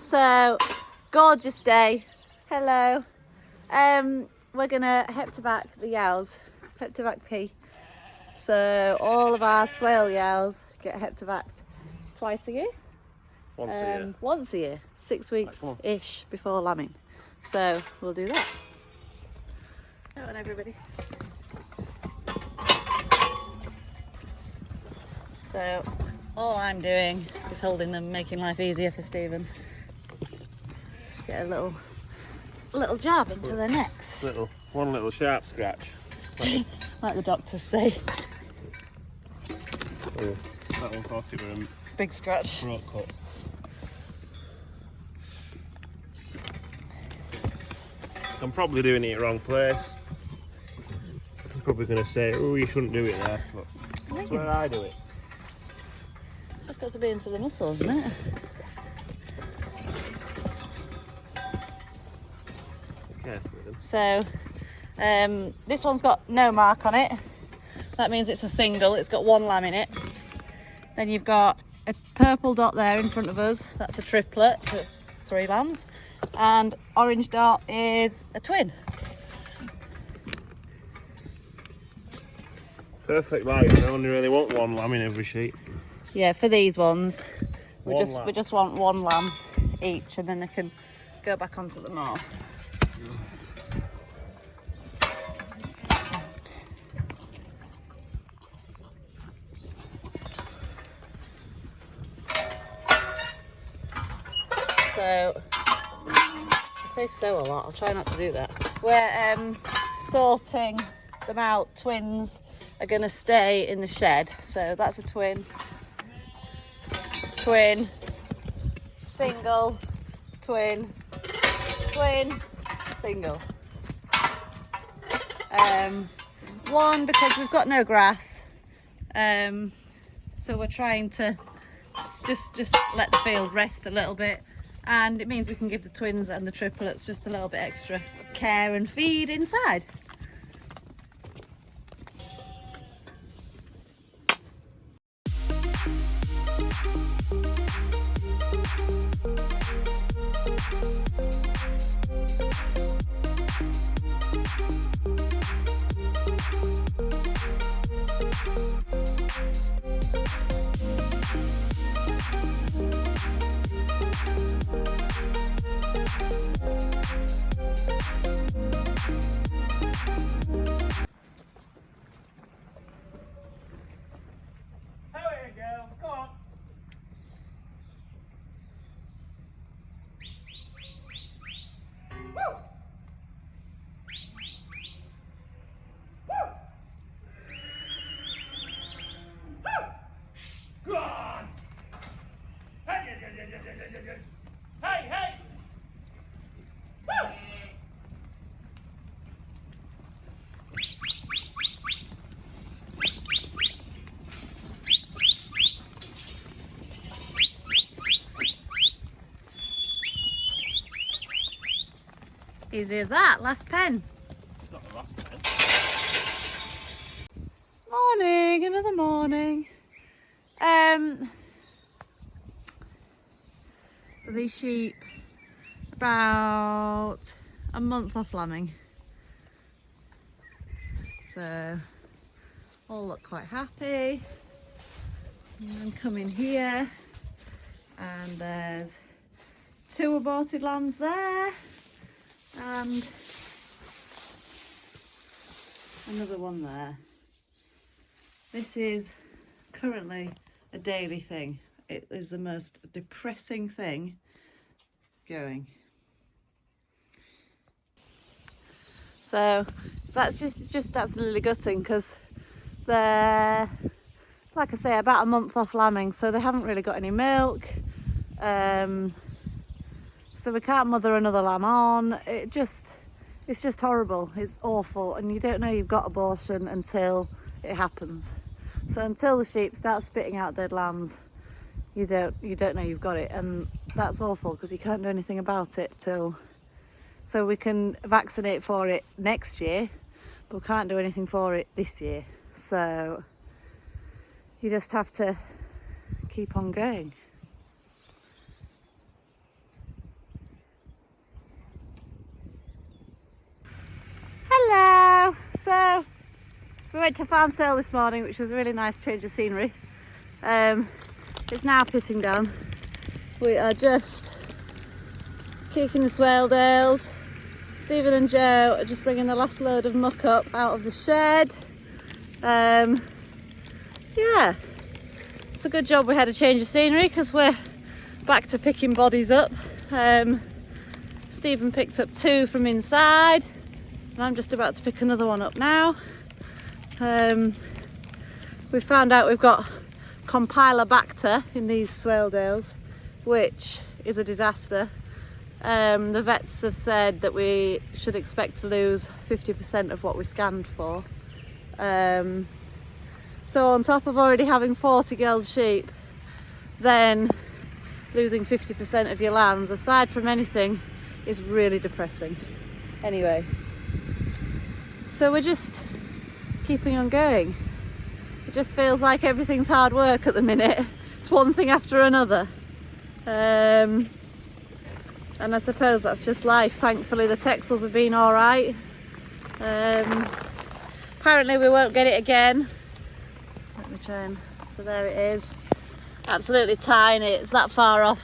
So, gorgeous day. Hello. We're gonna heptaback the yows, heptaback pea. So all of our swale yows get heptabacked twice a year. Once a year. Once a year, 6 weeks-ish before lambing. So we'll do that. Hello on everybody. So all I'm doing is holding them, making life easier for Stephen. Just get a little jab into their necks. One little sharp scratch. Like the doctors say. Oh, that one thought it was a big scratch. Throat cut. I'm probably doing it in the wrong place. I'm probably going to say, oh, you shouldn't do it there, but that's where I do it. It's got to be into the muscles, isn't it? Careful with them. So, this one's got no mark on it. That means it's a single. It's got one lamb in it. Then you've got a purple dot there in front of us. That's a triplet, so it's 3 lambs. And orange dot is a twin. Perfect life. I only really want one lamb in every sheep. Yeah, for these ones, we One just want one lamb each, and then they can go back onto the moor. So, I say so a lot, I'll try not to do that. We're sorting them out. Twins are going to stay in the shed. So that's a twin, twin, single, twin, twin, single. One, because we've got no grass. So we're trying to just let the field rest a little bit. And it means we can give the twins and the triplets just a little bit extra care and feed inside. Easy as that, last pen. Not the last pen. Morning, another morning. So these sheep, about a month off lambing. So all look quite happy. And then come in here and there's 2 aborted lambs there. And another one there. This is currently a daily thing. It is the most depressing thing going. So that's just absolutely gutting, because they're, like I say, about a month off lambing, so they haven't really got any milk. So we can't mother another lamb on. It's just horrible. It's awful, and you don't know you've got abortion until it happens. So until the sheep start spitting out dead lambs, you don't know you've got it, and that's awful because you can't do anything about it till. So we can vaccinate for it next year, but we can't do anything for it this year. So you just have to keep on going. So we went to farm sale this morning, which was a really nice change of scenery. It's now pitting down. We are just keeping the Swaledales. Stephen and Joe are just bringing the last load of muck up out of the shed. Yeah, it's a good job we had a change of scenery because we're back to picking bodies up. Stephen picked up 2 from inside and I'm just about to pick another one up now. We found out we've got Compylobacter in these Swaledales, which is a disaster. The vets have said that we should expect to lose 50% of what we scanned for. So on top of already having 40 gelded sheep, then losing 50% of your lambs, aside from anything, is really depressing. Anyway, so we're just keeping on going. It just feels like everything's hard work at the minute. It's one thing after another. And I suppose that's just life. Thankfully the Texels have been alright. Apparently we won't get it again. Let me try and... So there it is. Absolutely tiny. It's that far off.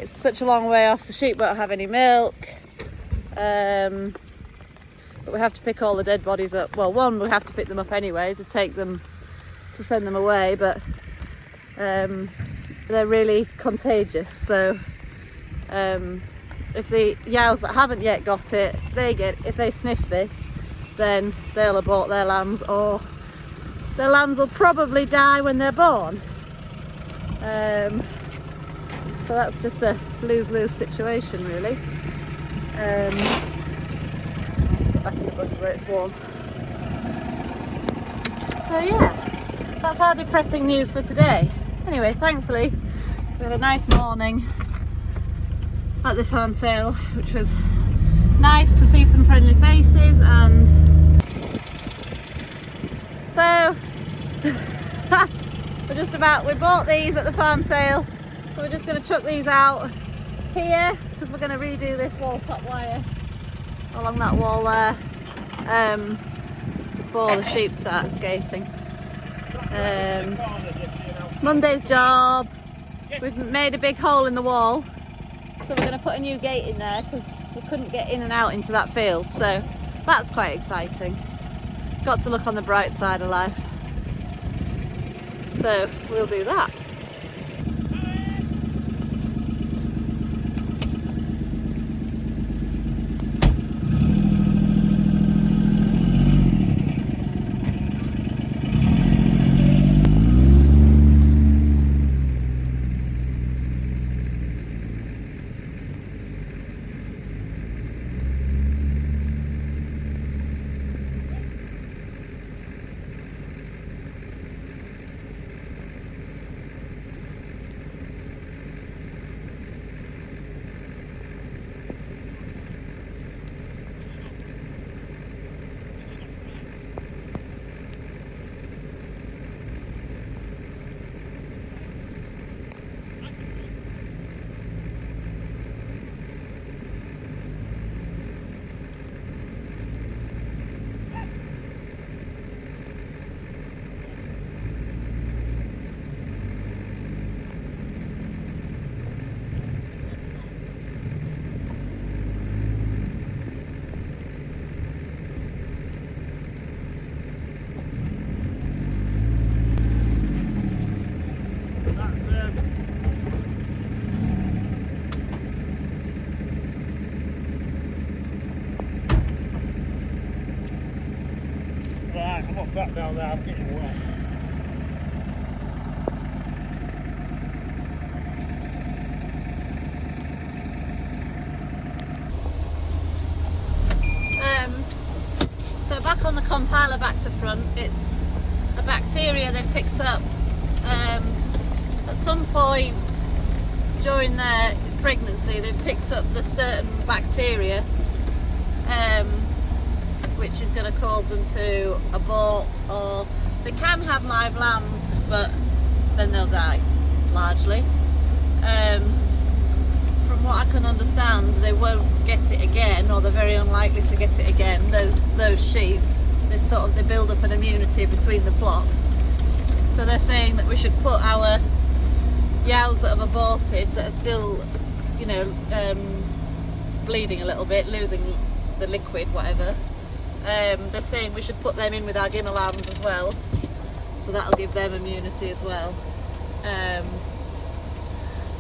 It's such a long way off. The sheep won't have any milk. But we have to pick all the dead bodies up. Well, one, we have to pick them up anyway to take them, to send them away, but they're really contagious. So if the yows that haven't yet got it, if they sniff this, then they'll abort their lambs, or their lambs will probably die when they're born. So that's just a lose-lose situation, really. Get back in the buggy where it's warm. So yeah, that's our depressing news for today. Anyway, thankfully we had a nice morning at the farm sale, which was nice to see some friendly faces. And so we bought these at the farm sale, so we're just going to chuck these out here because we're going to redo this wall top wire along that wall there before the sheep start escaping. Monday's job, we've made a big hole in the wall, so we're going to put a new gate in there because we couldn't get in and out into that field, so that's quite exciting. Got to look on the bright side of life. So we'll do that. Back down there, I'm getting wet. So back on the Compylobacter front, it's a bacteria they've picked up at some point during their pregnancy. They've picked up the certain bacteria which is going to cause them to abort, or they can have live lambs but then they'll die largely. From what I can understand, they won't get it again, or they're very unlikely to get it again. Those sheep, they build up an immunity between the flock. So they're saying that we should put our yows that have aborted, that are still, you know, bleeding a little bit, losing the liquid, whatever. They're saying we should put them in with our gimmer lambs as well, so that'll give them immunity as well.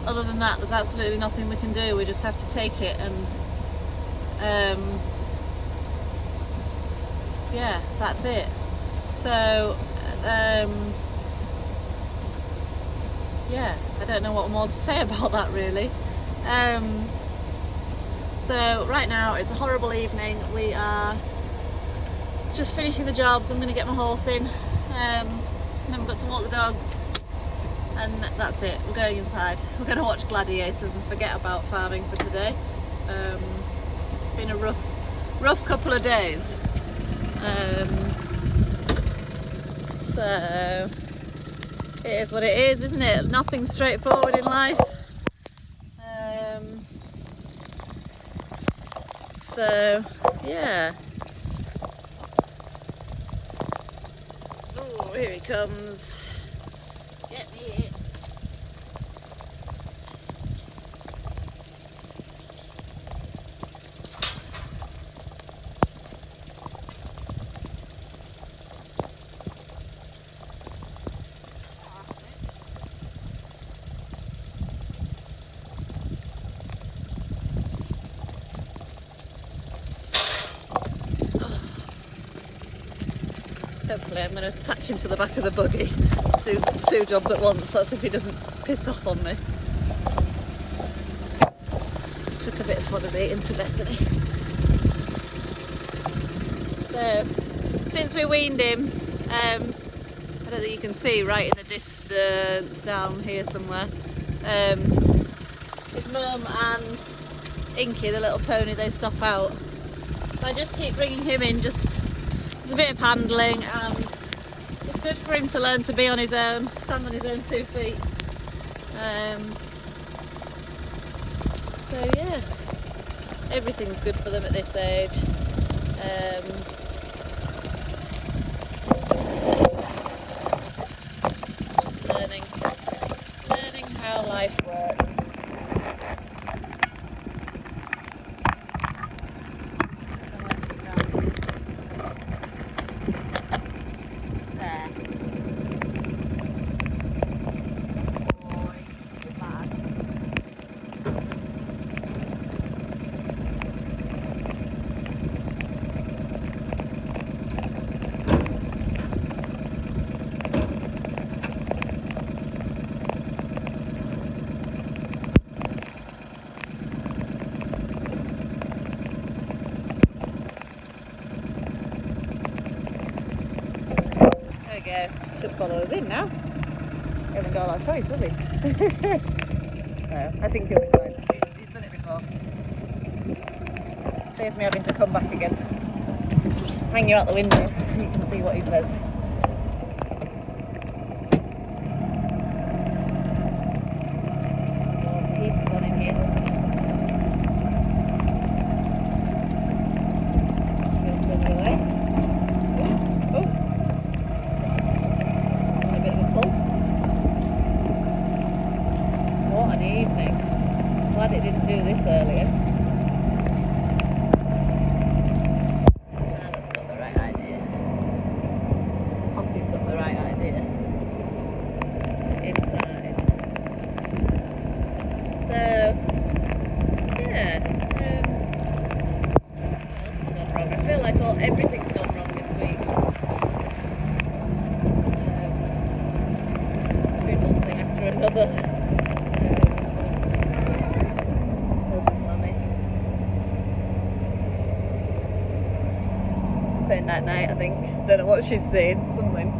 Other than that, there's absolutely nothing we can do. We just have to take it, and yeah, that's it. So yeah, I don't know what more to say about that really. So right now it's a horrible evening. We are just finishing the jobs. I'm going to get my horse in, and then we've got to walk the dogs, and that's it. We're going inside. We're going to watch gladiators and forget about farming for today. It's been a rough couple of days. So it is what it is, isn't it? Nothing's straightforward in life. So yeah. Oh, here he comes. Get me. Hopefully I'm going to attach him to the back of the buggy. Do two jobs at once, that's if he doesn't piss off on me. Took a bit of fodder bait into Bethany. So, since we weaned him, I don't think you can see right in the distance down here somewhere, his mum and Inky, the little pony, they stop out. I just keep bringing him in, just it's a bit of handling, and it's good for him to learn to be on his own, stand on his own 2 feet. So yeah, everything's good for them at this age. Just learning how life works. Go. Should follow us in now. He hasn't got a lot of choice, has he? No, I think he'll be fine. He's done it before. Saves me having to come back again. Hang you out the window so you can see what he says. Some more heaters on in here. Let's go the other way. Glad it didn't do this earlier. Charlotte's got the right idea. Poppy's got the right idea. Inside. So, yeah. What else has gone wrong? I feel like everything's gone wrong this week. It's been one thing after another. Saying night night, I think. Don't know what she's saying. Something.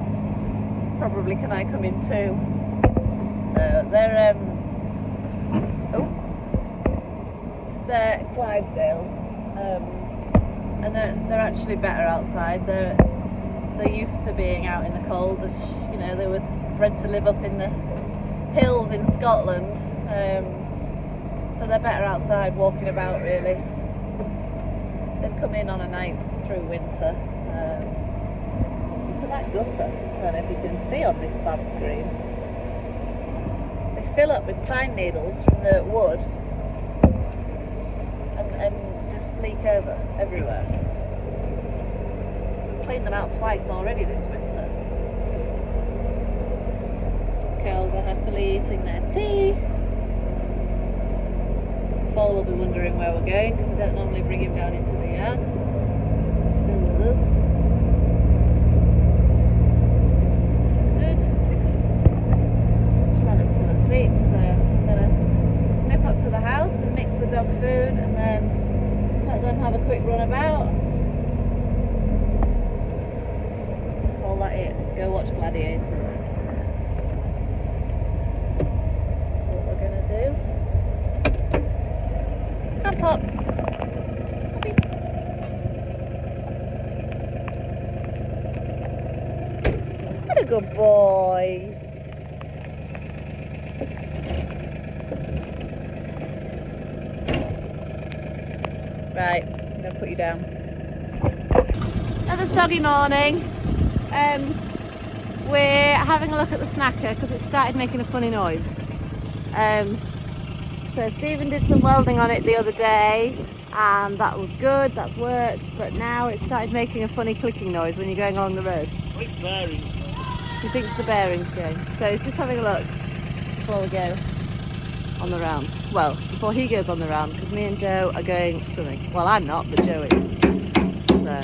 Probably can I come in too? They're Clydesdales, and they're actually better outside. They're used to being out in the cold. You know, they were bred to live up in the hills in Scotland. So they're better outside walking about really. They've come in on a night through winter. Look at that gutter. I don't know if you can see on this bad screen. They fill up with pine needles from the wood and just leak over everywhere. Cleaned them out twice already this winter. Cows are happily eating their tea. Paul will be wondering where we're going because I don't normally bring him down into the yard. He's still with us. So it's good. Charlotte's still asleep, so I'm going to nip up to the house and mix the dog food and then let them have a quick run about. Call that it. Go watch Gladiators. That's what we're going to do. Come, Pop. Poppy. What a good boy. Right, I'm going to put you down. Another soggy morning. We're having a look at the snacker because it started making a funny noise. So Stephen did some welding on it the other day and that was good, that's worked, but now it started making a funny clicking noise when you're going along the road. Which bearings? He thinks the bearings going. So he's just having a look before we go on the round. Well, before he goes on the round, because me and Joe are going swimming. Well, I'm not, but Joe is. So...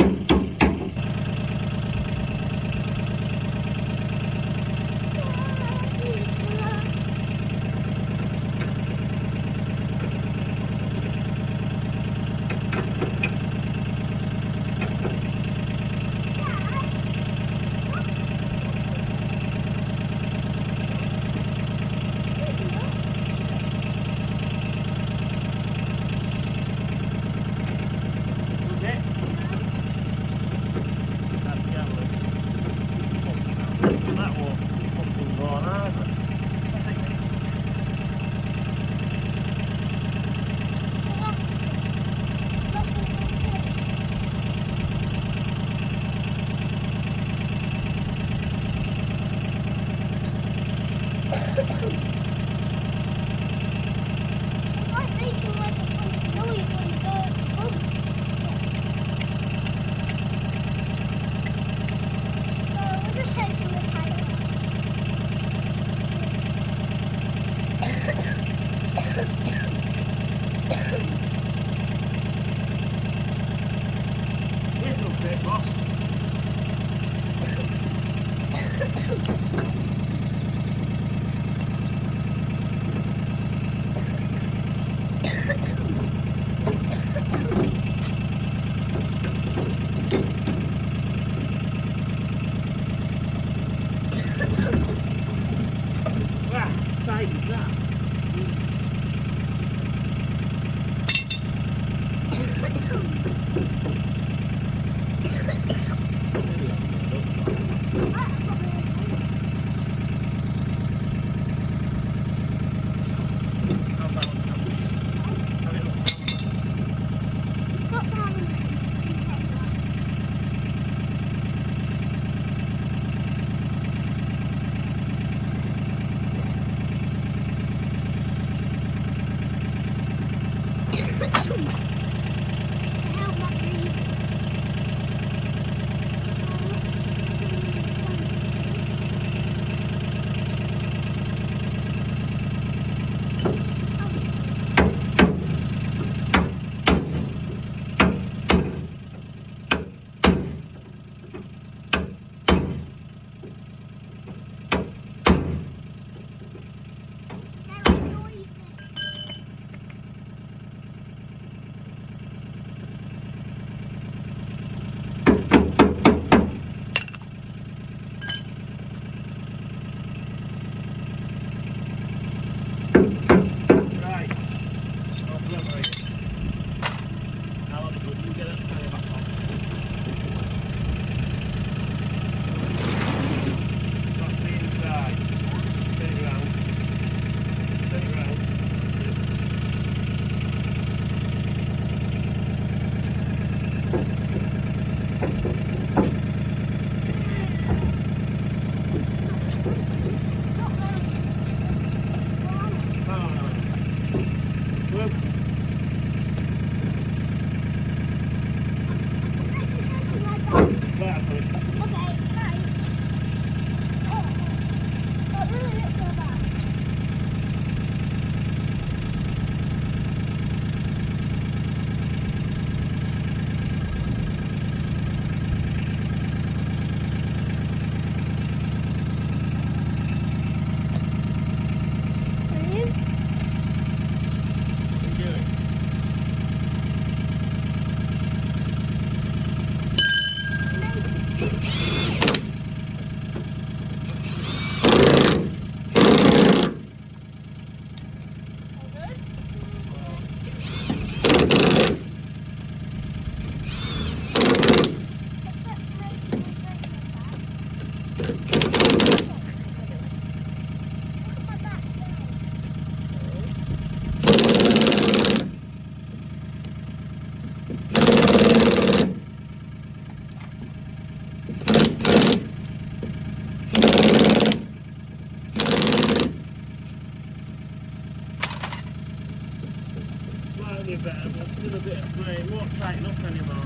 any better, but still a bit of play. It won't tighten up anymore.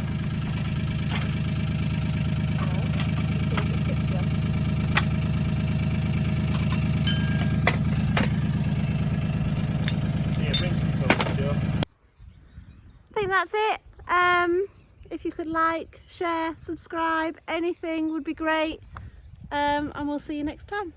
Yeah, bring some photos, Joe. I think that's it. If you could like, share, subscribe, anything would be great. And we'll see you next time.